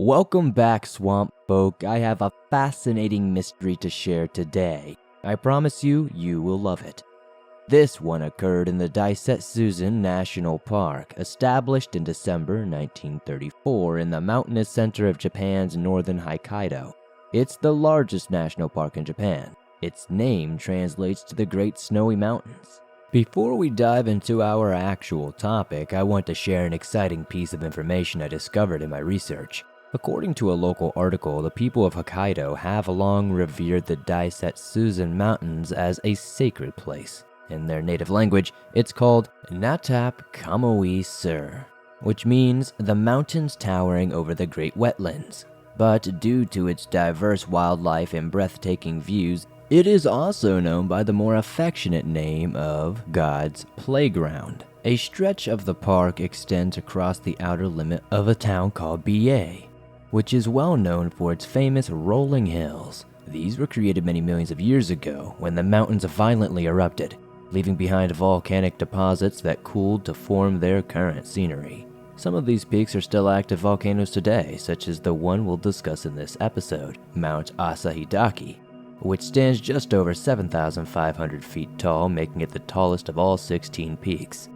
Welcome back, swamp folk. I have a fascinating mystery to share today. I promise you, you will love it. This one occurred in the Daisetsuzan National Park, established in December 1934 in the mountainous center of Japan's northern Hokkaido. It's the largest national park in Japan. Its name translates to the Great Snowy Mountains. Before we dive into our actual topic, I want to share an exciting piece of information I discovered in my research. According to a local article, the people of Hokkaido have long revered the Daisetsuzan Mountains as a sacred place. In their native language, it's called Natap Kamui Sur, which means the mountains towering over the great wetlands. But due to its diverse wildlife and breathtaking views, it is also known by the more affectionate name of God's Playground. A stretch of the park extends across the outer limit of a town called Ba, which is well known for its famous rolling hills. These were created many millions of years ago when the mountains violently erupted, leaving behind volcanic deposits that cooled to form their current scenery. Some of these peaks are still active volcanoes today, such as the one we'll discuss in this episode, Mount Asahidaki, which stands just over 7,500 feet tall, making it the tallest of all 16 peaks.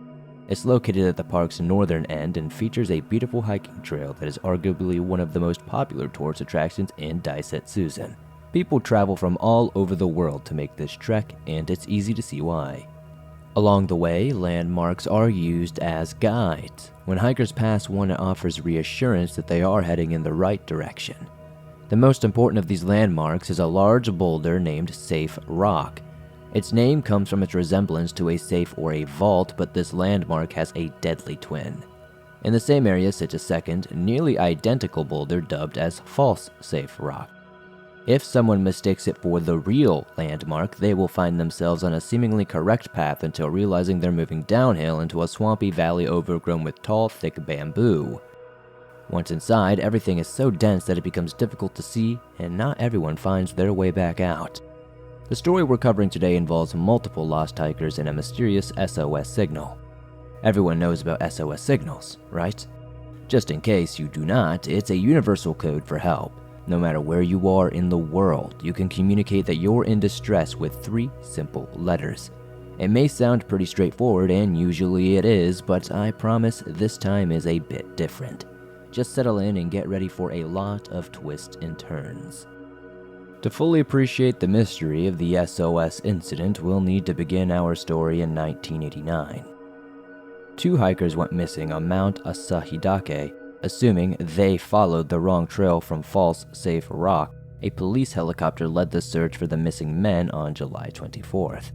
It's located at the park's northern end and features a beautiful hiking trail that is arguably one of the most popular tourist attractions in Daisetsuzan. People travel from all over the world to make this trek, and it's easy to see why. Along the way, landmarks are used as guides. When hikers pass one, it offers reassurance that they are heading in the right direction. The most important of these landmarks is a large boulder named Safe Rock. Its name comes from its resemblance to a safe or a vault, but this landmark has a deadly twin. In the same area sits a second, nearly identical boulder dubbed as False Safe Rock. If someone mistakes it for the real landmark, they will find themselves on a seemingly correct path until realizing they're moving downhill into a swampy valley overgrown with tall, thick bamboo. Once inside, everything is so dense that it becomes difficult to see, and not everyone finds their way back out. The story we're covering today involves multiple lost hikers and a mysterious SOS signal. Everyone knows about SOS signals, right? Just in case you do not, it's a universal code for help. No matter where you are in the world, you can communicate that you're in distress with 3 simple letters. It may sound pretty straightforward, and usually it is, but I promise this time is a bit different. Just settle in and get ready for a lot of twists and turns. To fully appreciate the mystery of the SOS incident, we'll need to begin our story in 1989. 2 hikers went missing on Mount Asahidake. Assuming they followed the wrong trail from False Safe Rock, a police helicopter led the search for the missing men on July 24th.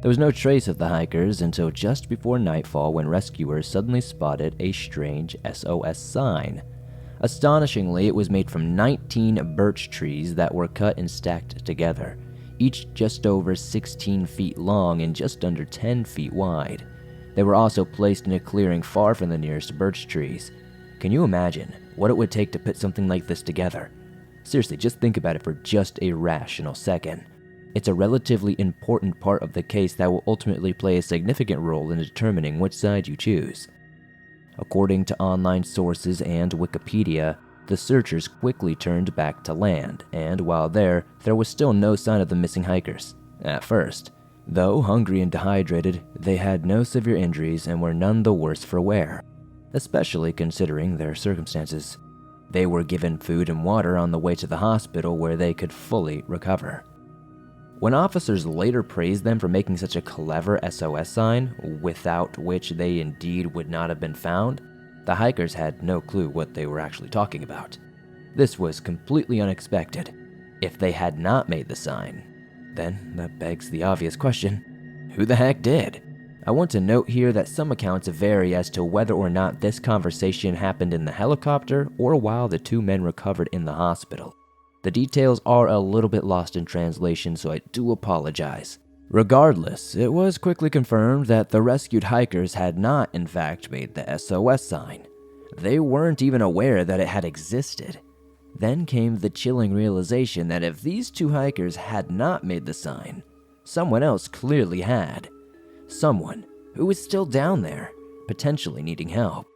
There was no trace of the hikers until just before nightfall when rescuers suddenly spotted a strange SOS sign. Astonishingly, it was made from 19 birch trees that were cut and stacked together, each just over 16 feet long and just under 10 feet wide. They were also placed in a clearing far from the nearest birch trees. Can you imagine what it would take to put something like this together? Seriously, just think about it for just a rational second. It's a relatively important part of the case that will ultimately play a significant role in determining which side you choose. According to online sources and Wikipedia, the searchers quickly turned back to land, and while there was still no sign of the missing hikers. At first, though hungry and dehydrated, they had no severe injuries and were none the worse for wear, especially considering their circumstances. They were given food and water on the way to the hospital where they could fully recover. When officers later praised them for making such a clever SOS sign, without which they indeed would not have been found, the hikers had no clue what they were actually talking about. This was completely unexpected. If they had not made the sign, then that begs the obvious question, who the heck did? I want to note here that some accounts vary as to whether or not this conversation happened in the helicopter or while the 2 men recovered in the hospital. The details are a little bit lost in translation, so I do apologize. Regardless, it was quickly confirmed that the rescued hikers had not in fact made the SOS sign. They weren't even aware that it had existed. Then came the chilling realization that if these 2 hikers had not made the sign, someone else clearly had. Someone who was still down there, potentially needing help.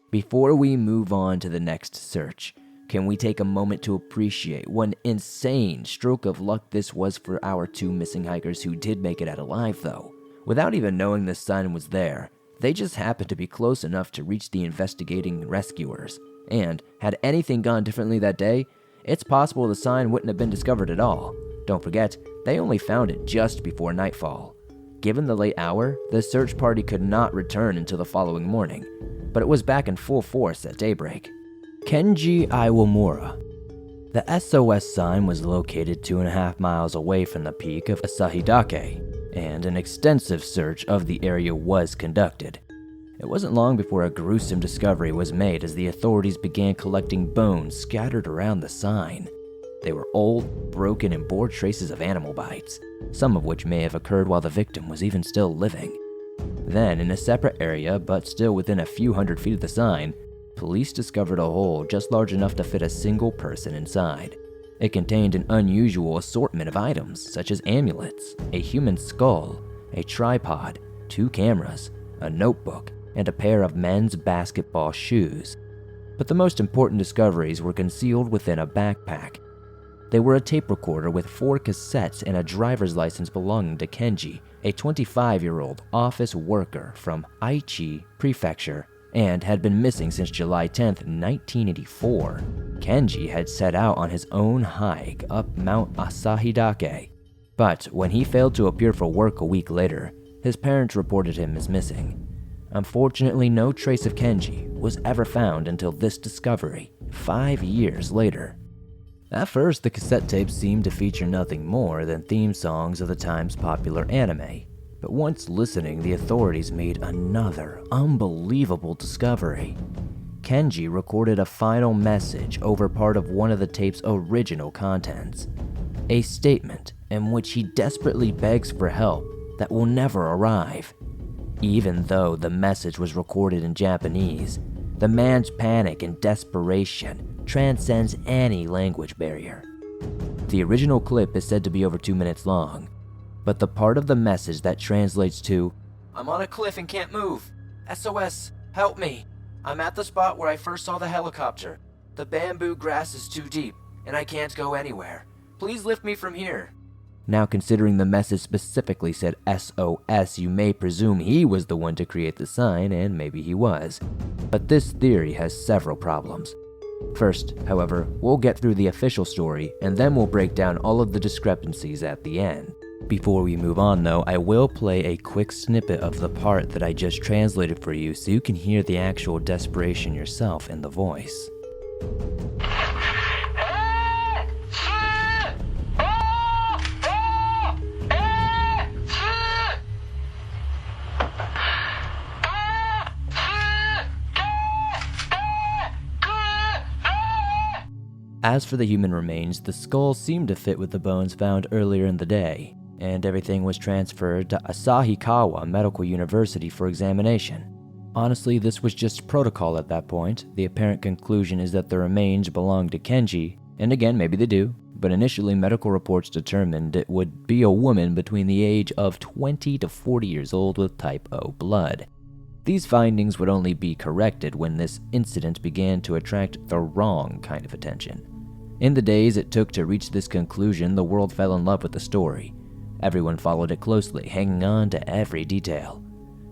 Before we move on to the next search, Can we take a moment to appreciate what an insane stroke of luck this was for our 2 missing hikers who did make it out alive though? Without even knowing the sign was there, they just happened to be close enough to reach the investigating rescuers. And had anything gone differently that day, it's possible the sign wouldn't have been discovered at all. Don't forget, they only found it just before nightfall. Given the late hour, the search party could not return until the following morning, but it was back in full force at daybreak. Kenji Iwamura. The SOS sign was located 2.5 miles away from the peak of Asahidake, and an extensive search of the area was conducted. It wasn't long before a gruesome discovery was made as the authorities began collecting bones scattered around the sign. They were old, broken, and bore traces of animal bites, some of which may have occurred while the victim was even still living. Then, in a separate area, but still within a few hundred feet of the sign, police discovered a hole just large enough to fit a single person inside. It contained an unusual assortment of items, such as amulets, a human skull, a tripod, 2 cameras, a notebook, and a pair of men's basketball shoes. But the most important discoveries were concealed within a backpack. They were a tape recorder with 4 cassettes and a driver's license belonging to Kenji, a 25-year-old office worker from Aichi Prefecture, and had been missing since July 10, 1984. Kenji had set out on his own hike up Mount Asahidake, but when he failed to appear for work a week later, his parents reported him as missing. Unfortunately, no trace of Kenji was ever found until this discovery, 5 years later. At first, the cassette tapes seemed to feature nothing more than theme songs of the time's popular anime. But once listening, the authorities made another unbelievable discovery. Kenji recorded a final message over part of one of the tape's original contents. A statement in which he desperately begs for help that will never arrive. Even though the message was recorded in Japanese, the man's panic and desperation transcends any language barrier. The original clip is said to be over 2 minutes long, but the part of the message that translates to, "I'm on a cliff and can't move. SOS, help me. I'm at the spot where I first saw the helicopter. The bamboo grass is too deep, and I can't go anywhere. Please lift me from here." Now, considering the message specifically said SOS, you may presume he was the one to create the sign, and maybe he was. But this theory has several problems. First, however, we'll get through the official story, and then we'll break down all of the discrepancies at the end. Before we move on though, I will play a quick snippet of the part that I just translated for you so you can hear the actual desperation yourself in the voice. As for the human remains, the skull seemed to fit with the bones found earlier in the day, and everything was transferred to Asahikawa Medical University for examination. Honestly, this was just protocol at that point. The apparent conclusion is that the remains belonged to Kenji, and again, maybe they do, but initially medical reports determined it would be a woman between the age of 20 to 40 years old with type O blood. These findings would only be corrected when this incident began to attract the wrong kind of attention. In the days it took to reach this conclusion, the world fell in love with the story. Everyone followed it closely, hanging on to every detail.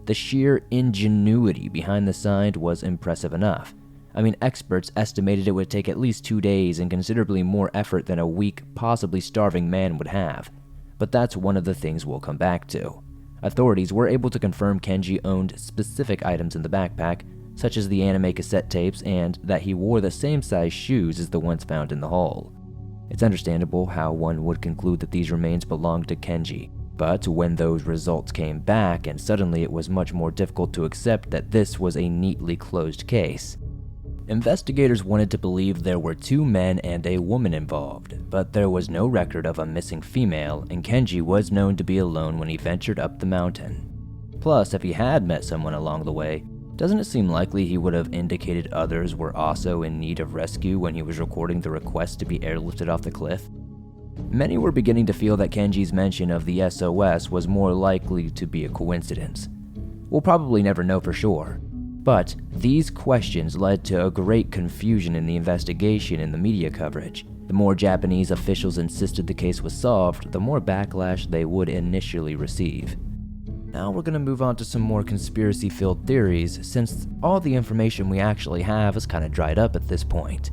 The sheer ingenuity behind the sign was impressive enough. I mean, experts estimated it would take at least 2 days and considerably more effort than a weak, possibly starving man would have. But that's one of the things we'll come back to. Authorities were able to confirm Kenji owned specific items in the backpack, such as the anime cassette tapes, and that he wore the same size shoes as the ones found in the hole. It's understandable how one would conclude that these remains belonged to Kenji, but when those results came back, and suddenly it was much more difficult to accept that this was a neatly closed case. Investigators wanted to believe there were 2 men and a woman involved, but there was no record of a missing female, and Kenji was known to be alone when he ventured up the mountain. Plus, if he had met someone along the way, doesn't it seem likely he would have indicated others were also in need of rescue when he was recording the request to be airlifted off the cliff? Many were beginning to feel that Kenji's mention of the SOS was more likely to be a coincidence. We'll probably never know for sure, But these questions led to a great confusion in the investigation and the media coverage. The more Japanese officials insisted the case was solved, the more backlash they would initially receive. Now we're going to move on to some more conspiracy-filled theories, since all the information we actually have is kind of dried up at this point.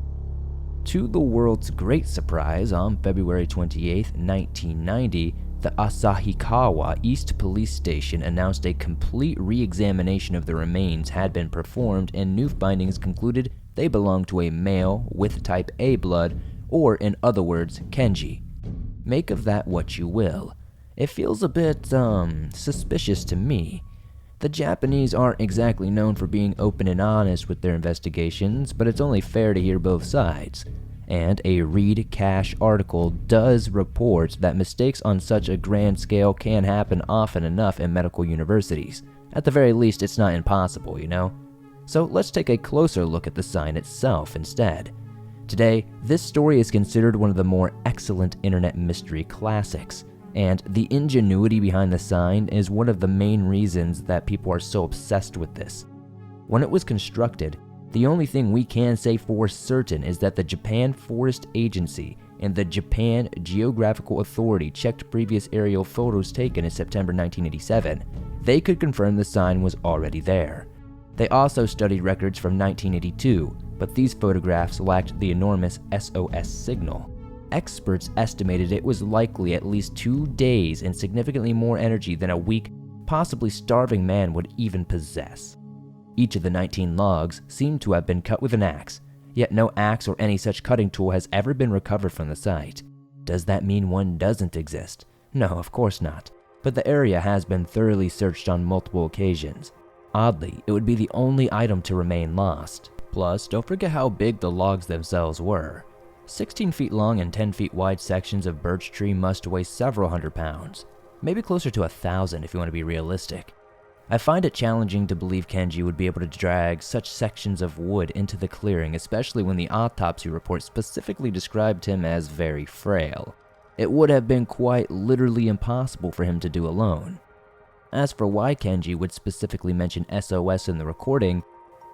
To the world's great surprise, on February 28, 1990, the Asahikawa East Police Station announced a complete re-examination of the remains had been performed, and new findings concluded they belonged to a male with type A blood, or in other words, Kenji. Make of that what you will. It feels a bit, suspicious to me. The Japanese aren't exactly known for being open and honest with their investigations, but it's only fair to hear both sides. And a Read Cash article does report that mistakes on such a grand scale can happen often enough in medical universities. At the very least, it's not impossible, you know? So let's take a closer look at the sign itself instead. Today, this story is considered one of the more excellent internet mystery classics, and the ingenuity behind the sign is one of the main reasons that people are so obsessed with this. When it was constructed, the only thing we can say for certain is that the Japan Forest Agency and the Japan Geographical Authority checked previous aerial photos taken in September 1987. They could confirm the sign was already there. They also studied records from 1982, but these photographs lacked the enormous SOS signal. Experts estimated it was likely at least 2 days and significantly more energy than a weak, possibly starving man would even possess. Each of the 19 logs seemed to have been cut with an axe, yet no axe or any such cutting tool has ever been recovered from the site. Does that mean one doesn't exist? No, of course not, but the area has been thoroughly searched on multiple occasions. Oddly, it would be the only item to remain lost. Plus, don't forget how big the logs themselves were. 16 feet long and 10 feet wide sections of birch tree must weigh several hundred pounds, maybe closer to 1,000 if you want to be realistic. I find it challenging to believe Kenji would be able to drag such sections of wood into the clearing, especially when the autopsy report specifically described him as very frail. It would have been quite literally impossible for him to do alone. As for why Kenji would specifically mention SOS in the recording,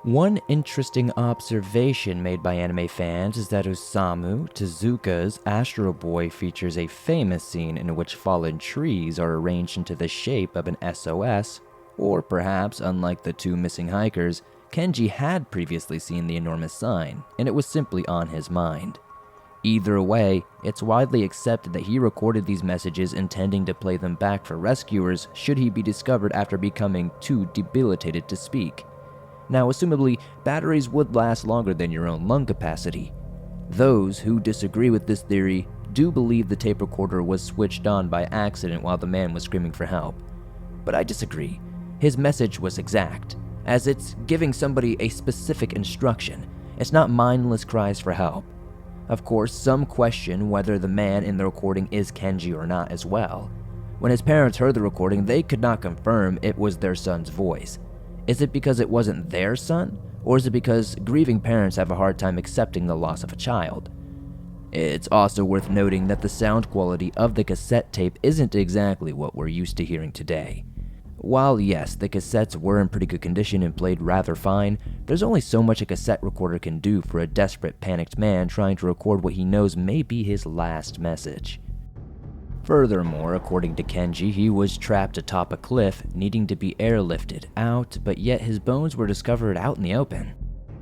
one interesting observation made by anime fans is that Osamu Tezuka's Astro Boy features a famous scene in which fallen trees are arranged into the shape of an SOS, or perhaps, unlike the two missing hikers, Kenji had previously seen the enormous sign, and it was simply on his mind. Either way, it's widely accepted that he recorded these messages intending to play them back for rescuers should he be discovered after becoming too debilitated to speak. Now, assumably, batteries would last longer than your own lung capacity. Those who disagree with this theory do believe the tape recorder was switched on by accident while the man was screaming for help. But I disagree. His message was exact, as it's giving somebody a specific instruction. It's not mindless cries for help. Of course, some question whether the man in the recording is Kenji or not as well. When his parents heard the recording, they could not confirm it was their son's voice. Is it because it wasn't their son, or is it because grieving parents have a hard time accepting the loss of a child? It's also worth noting that the sound quality of the cassette tape isn't exactly what we're used to hearing today. While yes, the cassettes were in pretty good condition and played rather fine, there's only so much a cassette recorder can do for a desperate, panicked man trying to record what he knows may be his last message. Furthermore, according to Kenji, he was trapped atop a cliff, needing to be airlifted out, but yet his bones were discovered out in the open.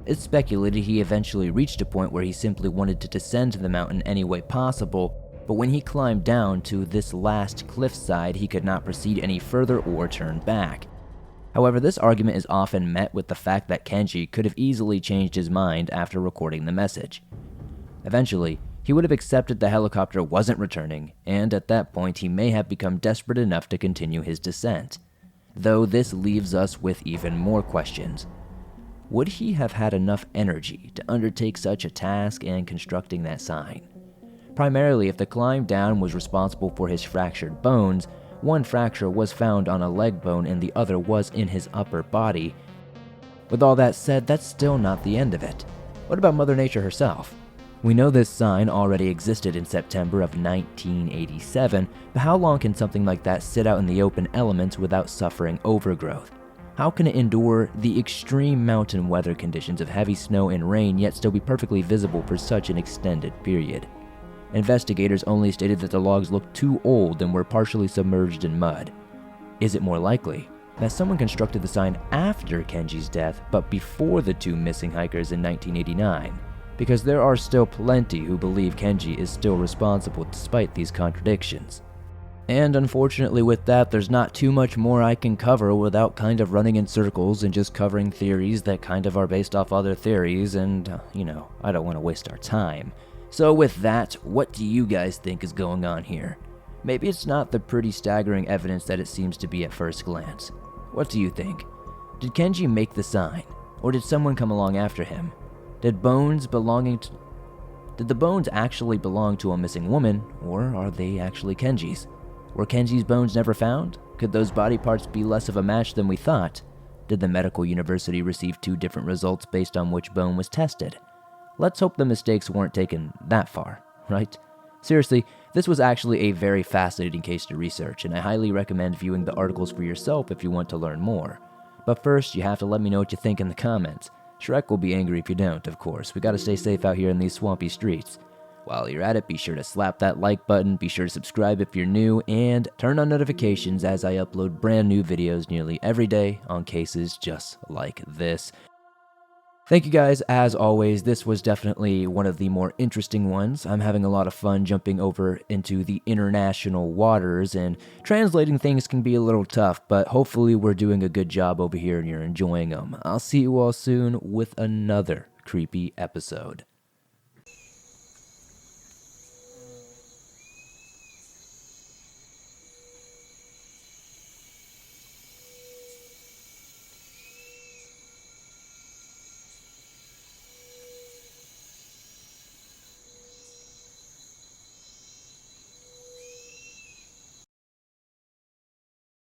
It's speculated he eventually reached a point where he simply wanted to descend the mountain any way possible, but when he climbed down to this last cliffside, he could not proceed any further or turn back. However, this argument is often met with the fact that Kenji could have easily changed his mind after recording the message. Eventually, he would have accepted the helicopter wasn't returning, and at that point he may have become desperate enough to continue his descent. Though this leaves us with even more questions. Would he have had enough energy to undertake such a task and constructing that sign? Primarily, if the climb down was responsible for his fractured bones, one fracture was found on a leg bone and the other was in his upper body. With all that said, that's still not the end of it. What about Mother Nature herself? We know this sign already existed in September of 1987, but how long can something like that sit out in the open elements without suffering overgrowth? How can it endure the extreme mountain weather conditions of heavy snow and rain yet still be perfectly visible for such an extended period? Investigators only stated that the logs looked too old and were partially submerged in mud. Is it more likely that someone constructed the sign after Kenji's death but before the two missing hikers in 1989? Because there are still plenty who believe Kenji is still responsible despite these contradictions. And unfortunately with that, there's not too much more I can cover without kind of running in circles and just covering theories that kind of are based off other theories, and, I don't want to waste our time. So with that, what do you guys think is going on here? Maybe it's not the pretty staggering evidence that it seems to be at first glance. What do you think? Did Kenji make the sign? Or did someone come along after him? Did the bones actually belong to a missing woman, or are they actually Kenji's? Were Kenji's bones never found? Could those body parts be less of a match than we thought? Did the medical university receive two different results based on which bone was tested? Let's hope the mistakes weren't taken that far, right? Seriously, this was actually a very fascinating case to research, and I highly recommend viewing the articles for yourself if you want to learn more. But first, you have to let me know what you think in the comments. Shrek will be angry if you don't, of course. We gotta stay safe out here in these swampy streets. While you're at it, be sure to slap that like button, be sure to subscribe if you're new, and turn on notifications as I upload brand new videos nearly every day on cases just like this. Thank you guys, as always. This was definitely one of the more interesting ones. I'm having a lot of fun jumping over into the international waters, and translating things can be a little tough, but hopefully we're doing a good job over here and you're enjoying them. I'll see you all soon with another creepy episode.